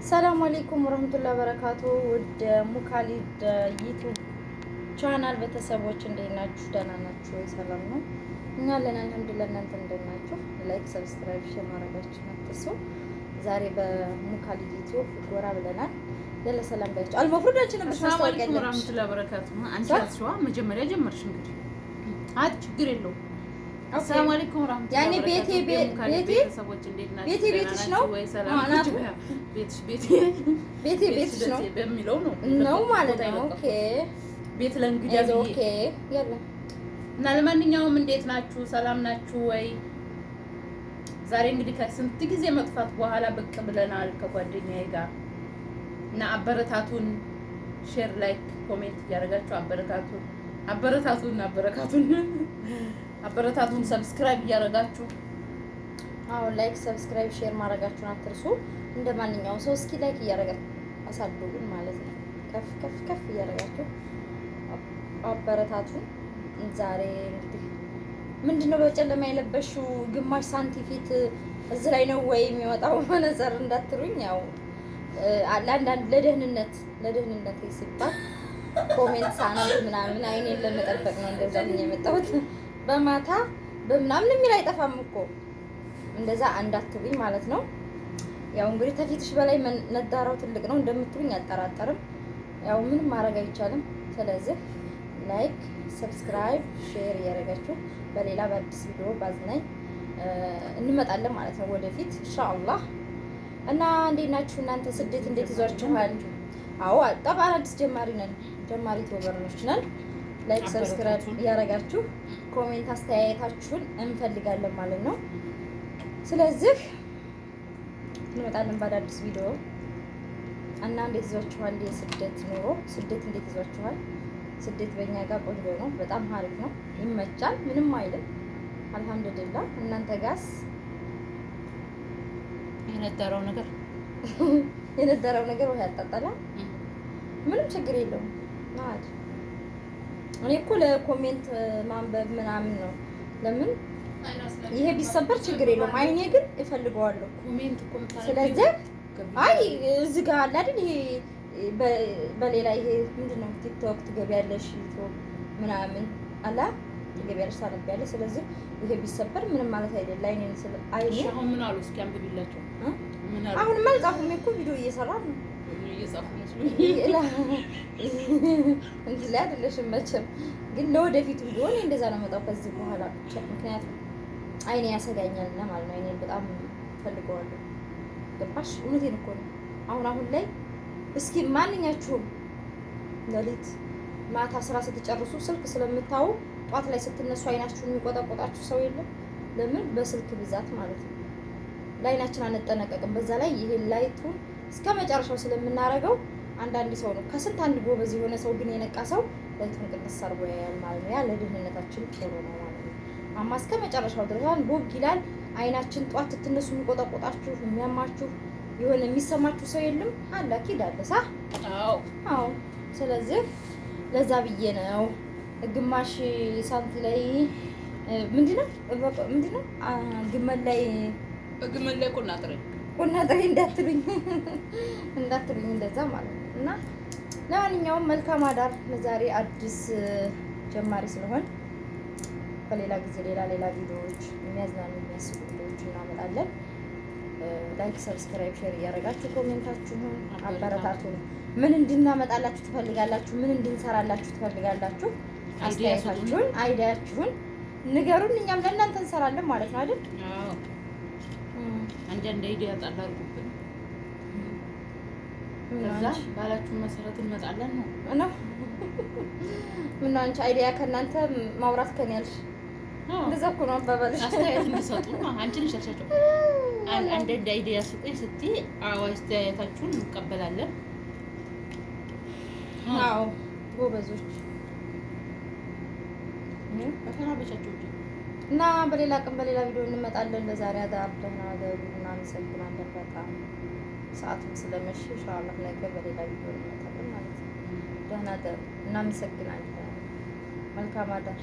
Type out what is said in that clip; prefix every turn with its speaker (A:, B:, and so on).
A: ሰላም አለይኩም ወራህመቱላሂ ወበረካቱ። ውድ ሙካሊድ ዩቲዩብ ቻናል ቤተሰቦች እንዴት ናችሁ? ደህና ናችሁ ወይ? ሰላም ነው? እኛ አለን አልሐምዱሊላህ። እናንተ እንዴት ናችሁ? ላይክ፣ ሰብስክራይብ፣ ሼር ማድረጋችሁን አትርሱ። ዛሬ በሙካሊድ ዩቲዩብ ጎራ ብለናል። ያለ ሰላም ባያችሁ አልመፍሩድ አንቺ ነበር
B: ሰላም አለይኩም ወራህመቱላሂ ወበረካቱ። አንቺ አትሽዋ መጀመሪያ ጀመርሽ እንግዲህ አት ችግር የለውም። አሰላሙ አለይኩም ወራህመቱላሂ
A: ያኔ
B: ወበረካቱ። ቤተሰቦች እንዴት ናችሁ?
A: ቤትሽ ነው
B: ማለት ቤትሽ ነው በሚለው ነው
A: ማለት ነው። ኦኬ
B: ቤት ለእንግዲህ
A: ኦኬ ያለ
B: እና ለማንኛውም እንዴት ናችሁ? ሰላም ናችሁ ወይ? ዛሬ እንግዲህ ከስንት ጊዜ መጥፋት በኋላ ብቅ ብለናል ከጓደኛዬ ጋር እና አበረታቱን። ሼር፣ ላይክ፣ ኮሜንት እያደረጋችሁ አበረታቱን ሰብስክራይብ እያደረጋችሁ
A: አሁን ላይክ፣ ሰብስክራይብ፣ ሼር ማድረጋችሁን አትርሱ። እንደ ማንኛውም ሰው እስኪ ላይክ እያደረጋችሁ አሳድጉን ማለት ነው። ከፍ ከፍ ከፍ እያደረጋችሁ አበረታቱን። ዛሬ እንግዲህ ምንድነው በጨለማ የለበሽው ግማሽ ሳንቲፊት እዚህ ላይ ነው ወይ የሚወጣው መነጽር እንዳትሉኝ፣ ያው ለአንዳንድ ለደህንነት ሲባል ኮሜንት ሳነብ ምናምን አይኔን ለመጠበቅ ነው እንደዛ ምን የመጣሁት። በማታ በምናምን የሚል አይጠፋም እኮ እንደዛ እንዳትሉኝ ማለት ነው። ያው እንግዲህ ተፊትሽ በላይ ነዳራው ትልቅ ነው እንደምትሉኝ አልጠራጠርም። ያው ምንም ማድረግ አይቻልም። ስለዚህ ላይክ፣ ሰብስክራይብ፣ ሼር እያደረጋችሁ በሌላ በአዲስ ቪዲዮ ባዝናኝ እንመጣለን ማለት ነው ወደፊት ኢንሻአላህ። እና እንዴት ናችሁ እናንተ? ስደት እንዴት ይዟችኋል? አዎ ጠባን አዲስ ጀማሪ ዩቲዩበሮች ነን። ላይክ፣ ሰብስክራይብ እያደረጋችሁ ኮሜንት አስተያየታችሁን እንፈልጋለን ማለት ነው። ስለዚህ እንመጣለን በአዲስ ቪዲዮ እና እንዴት ይዟችኋል የስደት ኑሮ? ስደት እንዴት ይዟችኋል? ስደት በእኛ ጋር ቆንጆ ነው፣ በጣም አሪፍ ነው፣ ይመቻል፣ ምንም አይልም አልሐምዱሊላህ። እናንተ ጋርስ? የነደረው ነገር ወይ ያጣጣላል፣ ምንም ችግር የለውም ማለት እኔ እኮ ለኮሜንት ማንበብ ምናምን ነው። ለምን ይሄ ቢሰበር ችግር የለውም፣ አይኔ ግን እፈልገዋለሁ። ስለዚህ አይ እዚህ ጋር አለ አይደል ይሄ በሌላ ይሄ ምንድነው ቲክቶክ ትገቢያለሽ፣ ዩቲዩብ ምናምን አላ ትገቢያለሽ፣ ታነቢያለሽ። ስለዚህ ይሄ ቢሰበር ምንም ማለት አይደለም። አይኔን ስለ አይኔ
B: አሁን ምን አሉ እስኪ አንብቢላቸው።
A: አሁን መልጻፉም እኮ ቪዲዮ እየሰራ ነው እንዴ ላይ አይደለሽም መቼም። ግን ለወደፊቱ ቢሆን እንደዛ ነው መጣው ከዚህ በኋላ ብቻ። ምክንያቱም አይኔ ያሰጋኛልና ማለት ነው። አይኔን በጣም ፈልገዋለሁ። ገባሽ? እውነቴን እኮ ነው። አሁን ላይ እስኪ ማንኛችሁም ሌሊት ማታ ስራ ስትጨርሱ ስልክ ስለምታዩ ጧት ላይ ስትነሱ አይናችሁን የሚቆጣቆጣችሁ ሰው የለም? ለምን? በስልክ ብዛት ማለት ነው። ለአይናችን አንጠነቀቅም። በዛ ላይ ይሄን ላይቱን እስከ መጨረሻው ስለምናረገው አንዳንድ ሰው ነው ከስንት አንድ ጎበዝ የሆነ ሰው ግን የነቃ ሰው ላይቱን ቅንስ አድርጎ ያያል ማለት ነው። ያ ለደህንነታችን ጥሩ ነው ማለት ነው። አማ እስከ መጨረሻው ድረስ ቦግ ይላል አይናችን። ጧት ስትነሱ የሚቆጣቆጣችሁ የሚያማችሁ የሆነ የሚሰማችሁ ሰው የለም? አለ አኪድ አለ ሳ አዎ። ስለዚህ ለዛ ብዬ ነው ግማሽ ሳንቲ ላይ ምንድነው ግመል ላይ ቁናጥሬ እንዳትሉኝ እንደዛ ማለት ነው። እና ለማንኛውም መልካም አዳር። ለዛሬ አዲስ ጀማሪ ስለሆን በሌላ ጊዜ ሌላ ቪዲዮዎች የሚያዝናኑ የሚያስቡ ቪዲዮዎች እናመጣለን። ላይክ፣ ሰብስክራይብ፣ ሼር እያደረጋችሁ ኮሜንታችሁን አበረታቱን። ምን እንድናመጣላችሁ ትፈልጋላችሁ? ምን እንድንሰራላችሁ ትፈልጋላችሁ? አስተያየታችሁን፣ አይዲያችሁን ንገሩን። እኛም ለእናንተ እንሰራለን ማለት ነው አይደል?
B: አዎ። አንዳንድ አይዲያ ጣል አድርጉብን፣ ከዛ ባላችሁ መሰረት እንመጣለን ነው እና ምን አንቺ አይዲያ ከእናንተ ማውራት ከኔ ያልሽ እንደዛ እኮ ነው አባባልሽ። አስተያየት እንድሰጡ አንቺን ሸርሻቸው አንዳንድ አይዲያ ስጡኝ ስትይ አስተያየታችሁን እንቀበላለን።
A: አዎ ጎበዞች
B: ተናበቻችሁ
A: እና በሌላ ቀን በሌላ ቪዲዮ እንመጣለን። ለዛሬ አዳር ደህና ደሩ። እናመሰግናለን በጣም ሰዓቱን ስለመሸ ኢንሻአላህ ነገ በሌላ ቪዲዮ እንመጣለን ማለት ነው። ደህና ደሩ። እናመሰግናለን። መልካም አዳር።